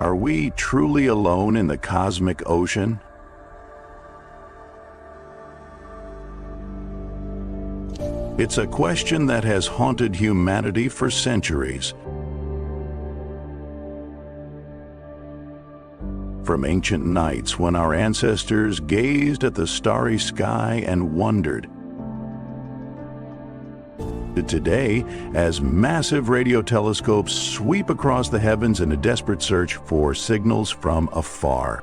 Are we truly alone in the cosmic ocean? It's a question that has haunted humanity for centuries. From ancient nights when our ancestors gazed at the starry sky and wondered, to today, as massive radio telescopes sweep across the heavens in a desperate search for signals from afar.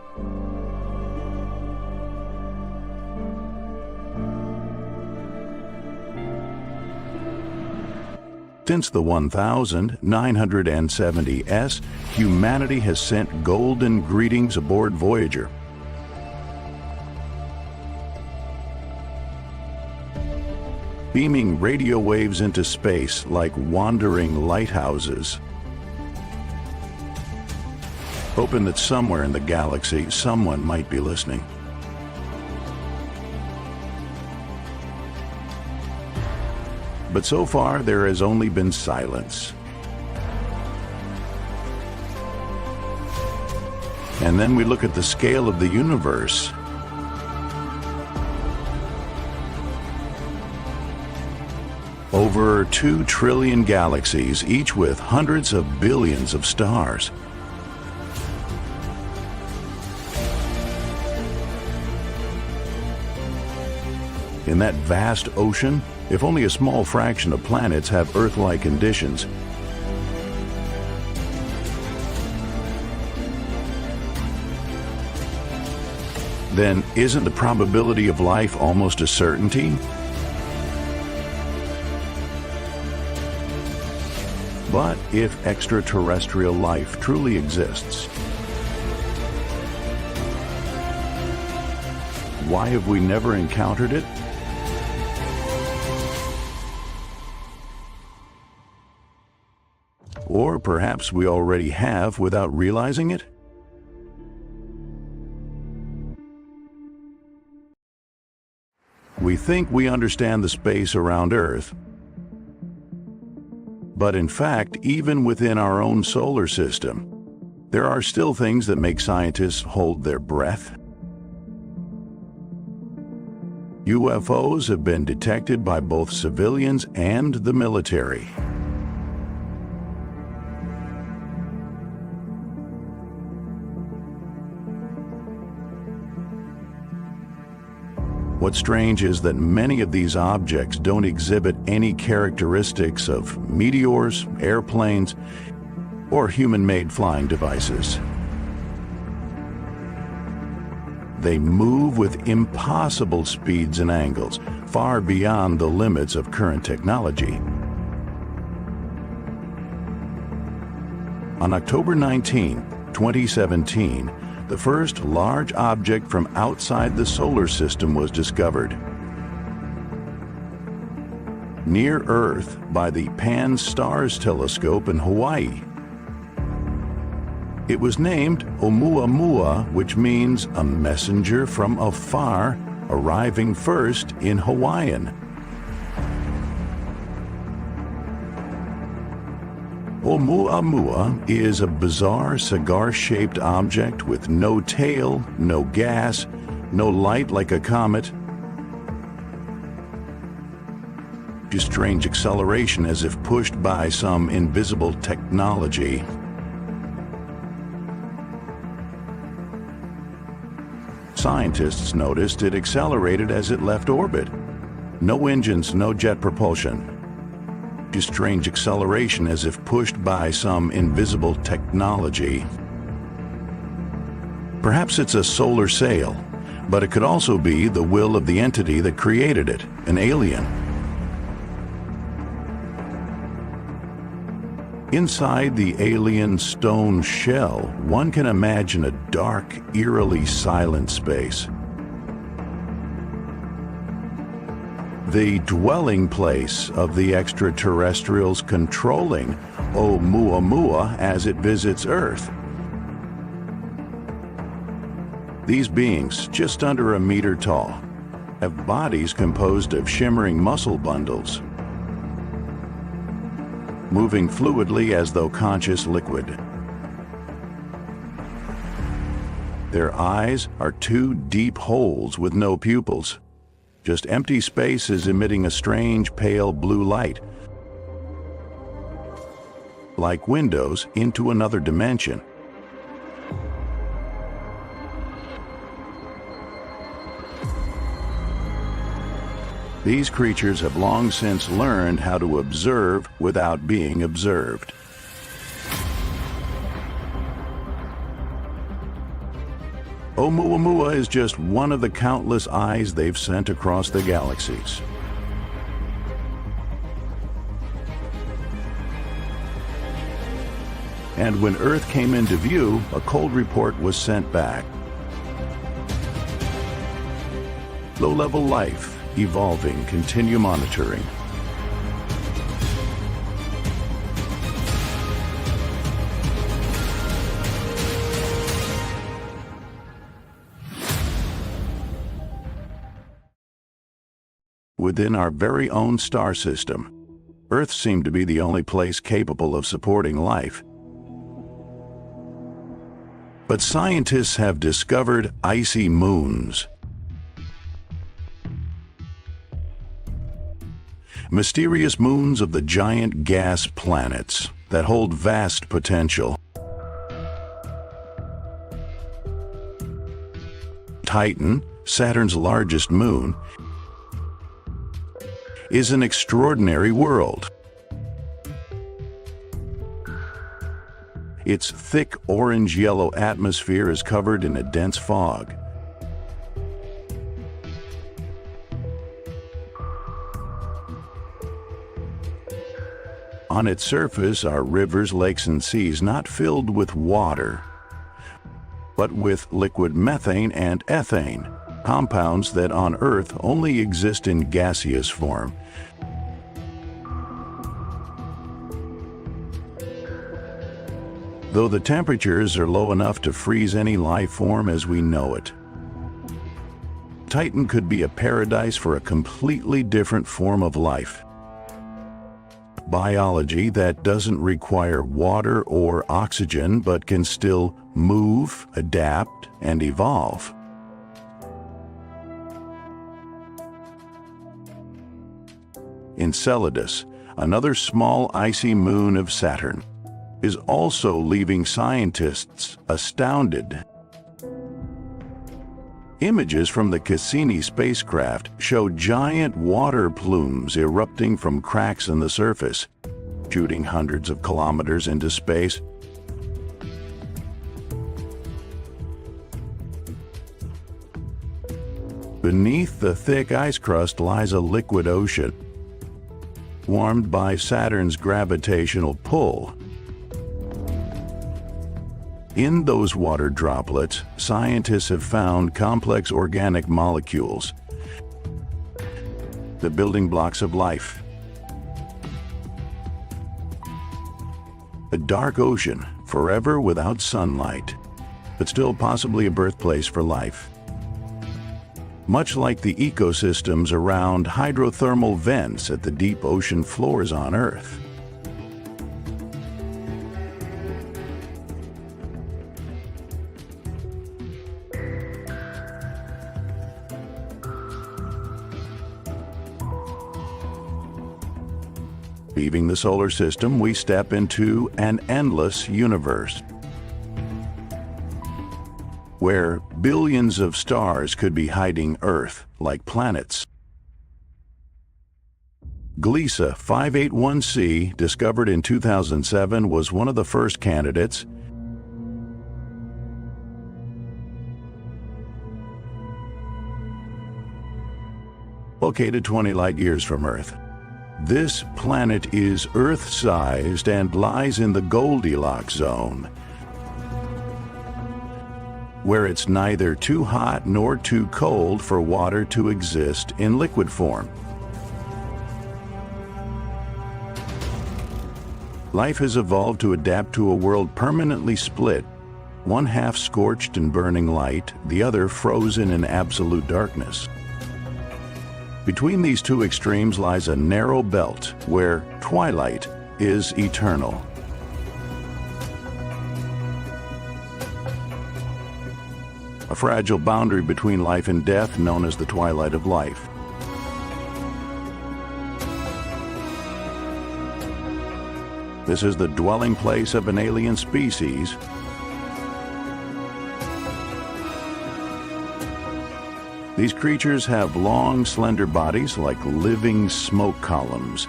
Since the 1970s, humanity has sent golden greetings aboard Voyager. Beaming radio waves into space like wandering lighthouses, hoping that somewhere in the galaxy someone might be listening. But so far, there has only been silence. And then we look at the scale of the universe. Over 2 trillion galaxies, each with hundreds of billions of stars. In that vast ocean, if only a small fraction of planets have Earth-like conditions, then isn't the probability of life almost a certainty? But if extraterrestrial life truly exists, why have we never encountered it? Or perhaps we already have without realizing it? We think we understand the space around Earth, but in fact, even within our own solar system, there are still things that make scientists hold their breath. UFOs have been detected by both civilians and the military. What's strange is that many of these objects don't exhibit any characteristics of meteors, airplanes, or human-made flying devices. They move with impossible speeds and angles, far beyond the limits of current technology. On October 19, 2017, the first large object from outside the solar system was discovered. Near Earth by the Pan-STARRS telescope in Hawaii. It was named Oumuamua, which means a messenger from afar, arriving first in Hawaiian. Oumuamua is a bizarre cigar-shaped object with no tail, no gas, no light like a comet, just strange acceleration as if pushed by some invisible technology. Scientists noticed it accelerated as it left orbit. No engines, no jet propulsion. Just strange acceleration as if pushed by some invisible technology. Perhaps it's a solar sail, but it could also be the will of the entity that created it, an alien. Inside the alien stone shell, one can imagine a dark, eerily silent space. The dwelling place of the extraterrestrials controlling Oumuamua as it visits Earth. These beings, just under a meter tall, have bodies composed of shimmering muscle bundles, moving fluidly as though conscious liquid. Their eyes are two deep holes with no pupils. Just empty spaces emitting a strange pale blue light, like windows into another dimension. These creatures have long since learned how to observe without being observed. Oumuamua is just one of the countless eyes they've sent across the galaxies. And when Earth came into view, a cold report was sent back. Low-level life, evolving, continue monitoring. Within our very own star system, Earth seemed to be the only place capable of supporting life. But scientists have discovered icy moons. Mysterious moons of the giant gas planets that hold vast potential. Titan, Saturn's largest moon, is an extraordinary world. Its thick orange-yellow atmosphere is covered in a dense fog. On its surface are rivers, lakes, and seas not filled with water, but with liquid methane and ethane, compounds that on Earth only exist in gaseous form. Though the temperatures are low enough to freeze any life form as we know it. Titan could be a paradise for a completely different form of life. Biology that doesn't require water or oxygen but can still move, adapt, and evolve. Enceladus, another small icy moon of Saturn, is also leaving scientists astounded. Images from the Cassini spacecraft show giant water plumes erupting from cracks in the surface, shooting hundreds of kilometers into space. Beneath the thick ice crust lies a liquid ocean, warmed by Saturn's gravitational pull. In those water droplets, scientists have found complex organic molecules, the building blocks of life. A dark ocean, forever without sunlight, but still possibly a birthplace for life. Much like the ecosystems around hydrothermal vents at the deep ocean floors on Earth. Leaving the solar system, we step into an endless universe, where billions of stars could be hiding Earth like planets. Gliese 581c, discovered in 2007, was one of the first candidates. Located 20 light-years from Earth. This planet is Earth-sized and lies in the Goldilocks zone, where it's neither too hot nor too cold for water to exist in liquid form. Life has evolved to adapt to a world permanently split, one half scorched in burning light, the other frozen in absolute darkness. Between these two extremes lies a narrow belt where twilight is eternal. a fragile boundary between life and death known as the twilight of life. This is the dwelling place of an alien species. These creatures have long, slender bodies like living smoke columns,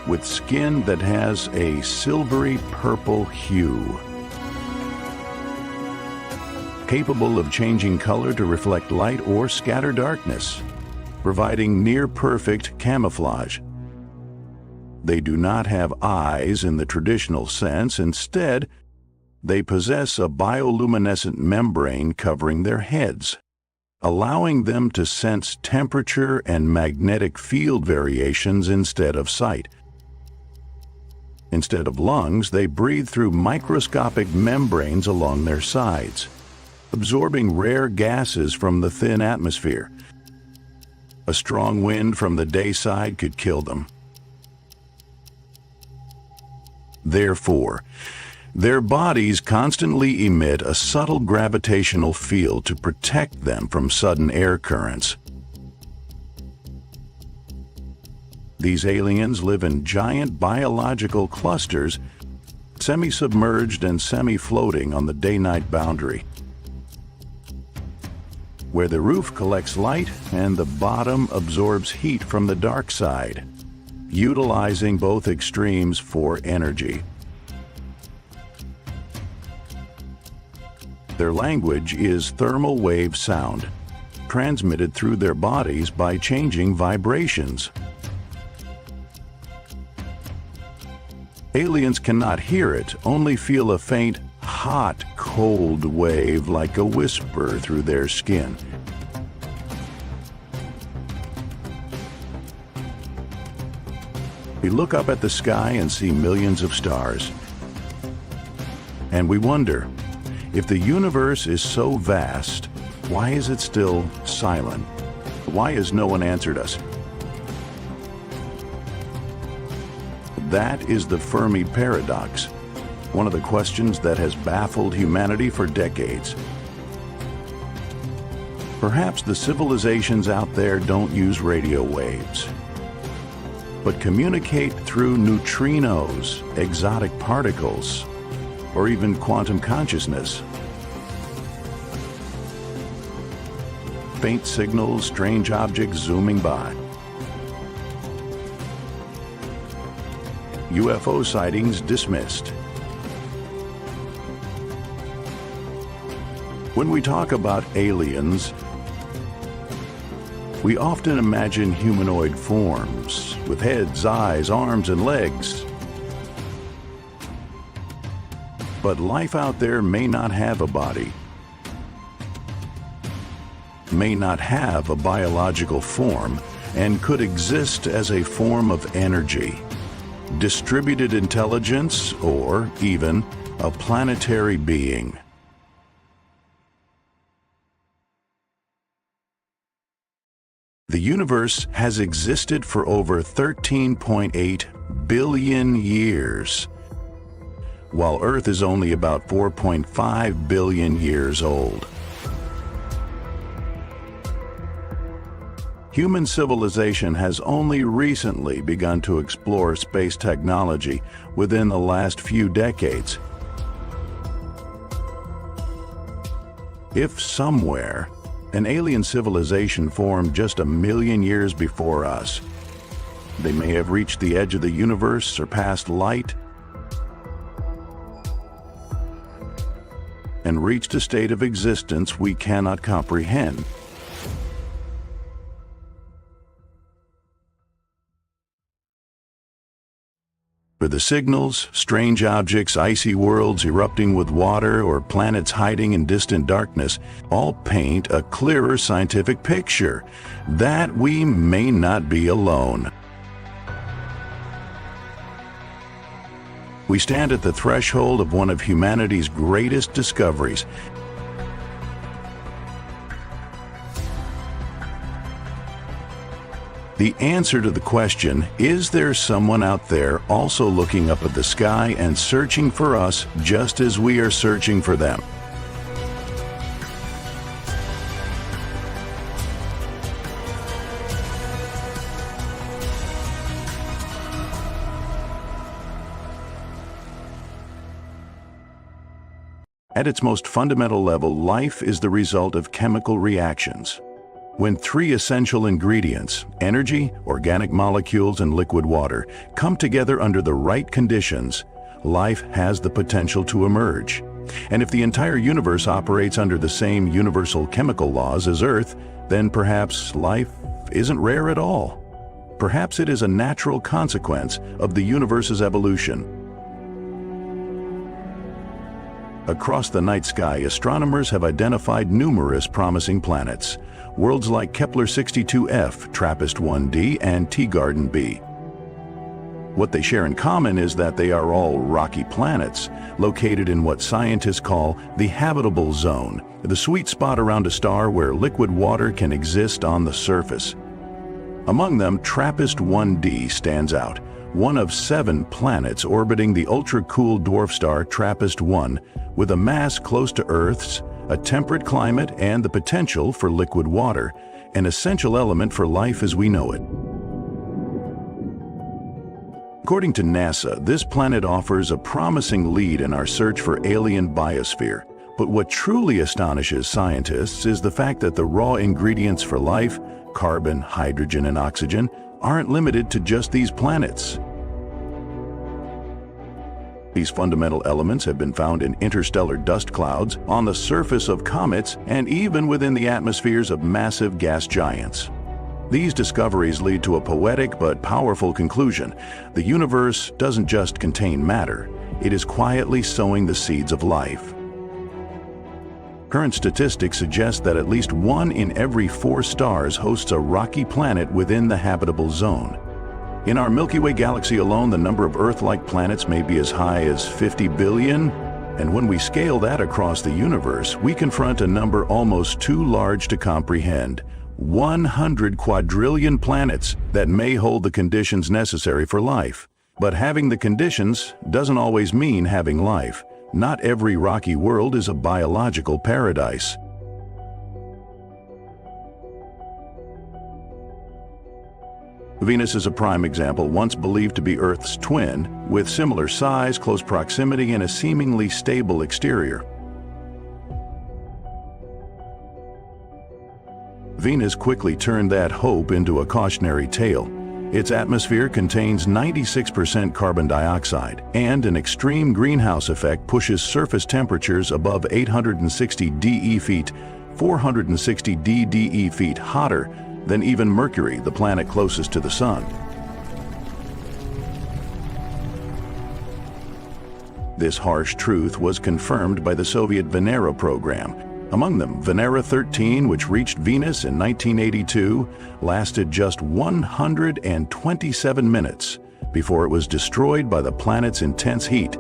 with skin that has a silvery purple hue, capable of changing color to reflect light or scatter darkness, providing near-perfect camouflage. They do not have eyes in the traditional sense. Instead, they possess a bioluminescent membrane covering their heads, allowing them to sense temperature and magnetic field variations instead of sight. Instead of lungs, they breathe through microscopic membranes along their sides, absorbing rare gases from the thin atmosphere. A strong wind from the day side could kill them. Therefore, their bodies constantly emit a subtle gravitational field to protect them from sudden air currents. These aliens live in giant biological clusters, semi-submerged and semi-floating on the day-night boundary, where the roof collects light and the bottom absorbs heat from the dark side, utilizing both extremes for energy. Their language is thermal wave sound, transmitted through their bodies by changing vibrations. Aliens cannot hear it, only feel a faint, hot, cold wave like a whisper through their skin. We look up at the sky and see millions of stars. And we wonder, if the universe is so vast, why is it still silent? Why has no one answered us? That is the Fermi paradox, one of the questions that has baffled humanity for decades. Perhaps the civilizations out there don't use radio waves, but communicate through neutrinos, exotic particles, or even quantum consciousness. Faint signals, strange objects zooming by. UFO sightings dismissed. When we talk about aliens, we often imagine humanoid forms with heads, eyes, arms, and legs. But life out there may not have a body, may not have a biological form, and could exist as a form of energy, distributed intelligence, or even a planetary being. The universe has existed for over 13.8 billion years, while Earth is only about 4.5 billion years old. Human civilization has only recently begun to explore space technology within the last few decades. If somewhere an alien civilization formed just 1 million years before us, they may have reached the edge of the universe, surpassed light, and reached a state of existence we cannot comprehend. For the signals, strange objects, icy worlds erupting with water, or planets hiding in distant darkness all paint a clearer scientific picture that we may not be alone. We stand at the threshold of one of humanity's greatest discoveries. The answer to the question, is there someone out there also looking up at the sky and searching for us just as we are searching for them? At its most fundamental level, life is the result of chemical reactions. When three essential ingredients, energy, organic molecules, and liquid water, come together under the right conditions, life has the potential to emerge. And if the entire universe operates under the same universal chemical laws as Earth, then perhaps life isn't rare at all. Perhaps it is a natural consequence of the universe's evolution. Across the night sky, astronomers have identified numerous promising planets, worlds like Kepler-62f, TRAPPIST-1d, and Teegarden b. What they share in common is that they are all rocky planets, located in what scientists call the habitable zone, the sweet spot around a star where liquid water can exist on the surface. Among them, TRAPPIST-1d stands out, one of 7 planets orbiting the ultra-cool dwarf star TRAPPIST-1, with a mass close to Earth's, a temperate climate, and the potential for liquid water, an essential element for life as we know it. According to NASA, this planet offers a promising lead in our search for alien biosphere. But what truly astonishes scientists is the fact that the raw ingredients for life, carbon, hydrogen, and oxygen, aren't limited to just these planets. These fundamental elements have been found in interstellar dust clouds, on the surface of comets, and even within the atmospheres of massive gas giants. These discoveries lead to a poetic but powerful conclusion. The universe doesn't just contain matter, it is quietly sowing the seeds of life. Current statistics suggest that at least 1 in every 4 stars hosts a rocky planet within the habitable zone. In our Milky Way galaxy alone, the number of Earth-like planets may be as high as 50 billion, and when we scale that across the universe, we confront a number almost too large to comprehend. 100 quadrillion planets that may hold the conditions necessary for life. But having the conditions doesn't always mean having life. Not every rocky world is a biological paradise. Venus is a prime example, once believed to be Earth's twin, with similar size, close proximity, and a seemingly stable exterior. Venus quickly turned that hope into a cautionary tale. Its atmosphere contains 96% carbon dioxide, and an extreme greenhouse effect pushes surface temperatures above 860 DE feet, 460 DDE feet hotter than even Mercury, the planet closest to the Sun. This harsh truth was confirmed by the Soviet Venera program. Among them, Venera 13, which reached Venus in 1982, lasted just 127 minutes before it was destroyed by the planet's intense heat.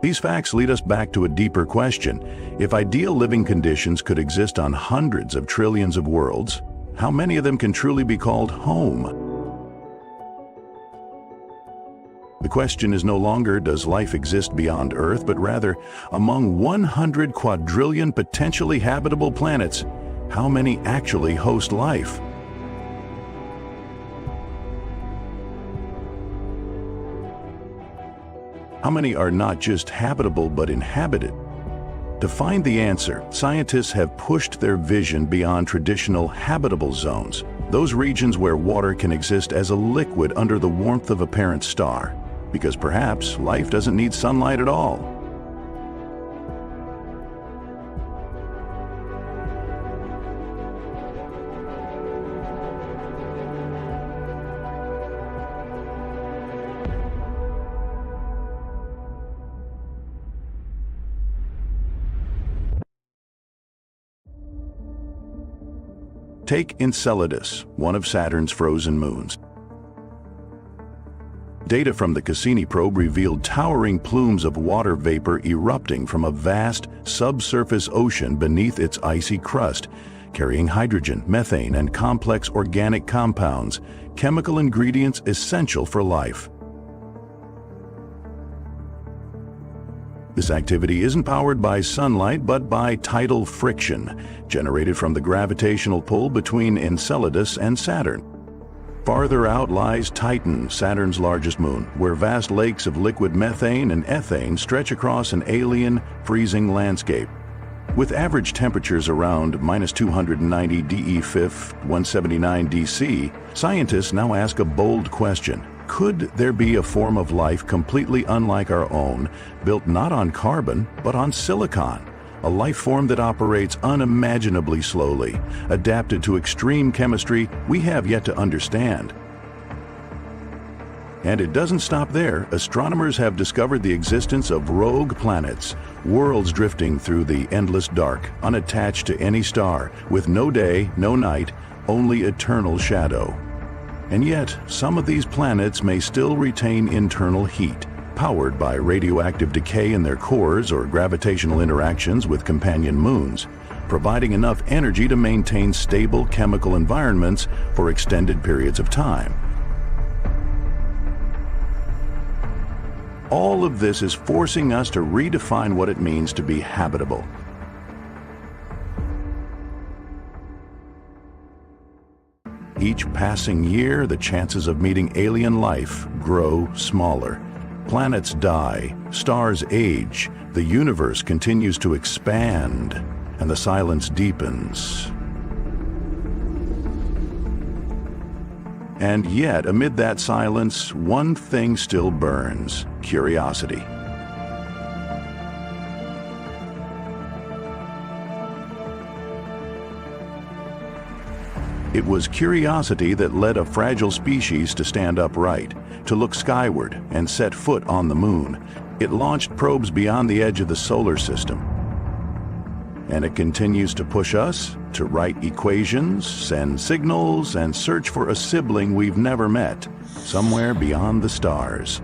These facts lead us back to a deeper question. If ideal living conditions could exist on hundreds of trillions of worlds, how many of them can truly be called home? The question is no longer, does life exist beyond Earth, but rather, among 100 quadrillion potentially habitable planets, how many actually host life? How many are not just habitable but inhabited? To find the answer, scientists have pushed their vision beyond traditional habitable zones, those regions where water can exist as a liquid under the warmth of a parent star, because perhaps life doesn't need sunlight at all. Take Enceladus, one of Saturn's frozen moons. Data from the Cassini probe revealed towering plumes of water vapor erupting from a vast subsurface ocean beneath its icy crust, carrying hydrogen, methane, and complex organic compounds, chemical ingredients essential for life. This activity isn't powered by sunlight, but by tidal friction, generated from the gravitational pull between Enceladus and Saturn. Farther out lies Titan, Saturn's largest moon, where vast lakes of liquid methane and ethane stretch across an alien, freezing landscape. With average temperatures around minus 290 DE5, 179 DC, scientists now ask a bold question. Could there be a form of life completely unlike our own, built not on carbon, but on silicon? A life form that operates unimaginably slowly, adapted to extreme chemistry we have yet to understand. And it doesn't stop there. Astronomers have discovered the existence of rogue planets, worlds drifting through the endless dark, unattached to any star, with no day, no night, only eternal shadow. And yet, some of these planets may still retain internal heat, powered by radioactive decay in their cores or gravitational interactions with companion moons, providing enough energy to maintain stable chemical environments for extended periods of time. All of this is forcing us to redefine what it means to be habitable. Each passing year, the chances of meeting alien life grow smaller. Planets die, stars age, the universe continues to expand, and the silence deepens. And yet, amid that silence, one thing still burns: curiosity. It was curiosity that led a fragile species to stand upright, to look skyward and set foot on the moon. It launched probes beyond the edge of the solar system. And it continues to push us to write equations, send signals, and search for a sibling we've never met, somewhere beyond the stars.